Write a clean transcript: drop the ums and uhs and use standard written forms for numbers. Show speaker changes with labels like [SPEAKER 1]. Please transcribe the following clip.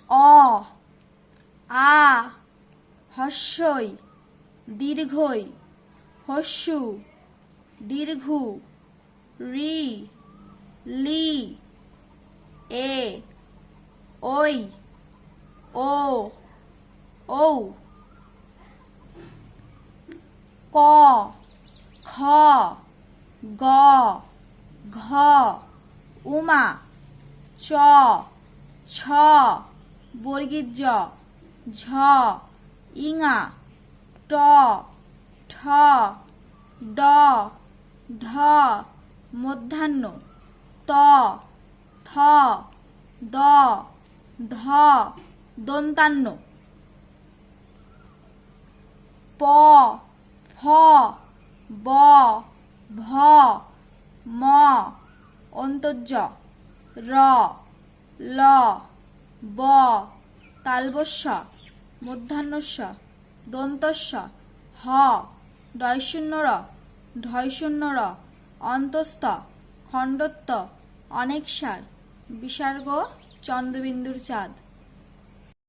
[SPEAKER 1] অ আ হস্যই দীর্ঘই হস্যু দীর্ঘু রি লি এ ওই ও ঔ ক খ গ ঘ উমা চ ছ বর্গীর জ ঝ ইঙা ট ঠ ড ঢ মধ্যাহ্ন ত থ দ ধ দন্তান্ন প ফ ব ভ ম অন্তর্জ র ল ব তালবস্য মধ্যাহ্নস্য দন্তস্য হ ডয়শূন্য র ঢয়শূন্য র অন্তস্থ খণ্ডত্ব অনেকসার বিসর্গ চন্দ্রবিন্দুর চাঁদ।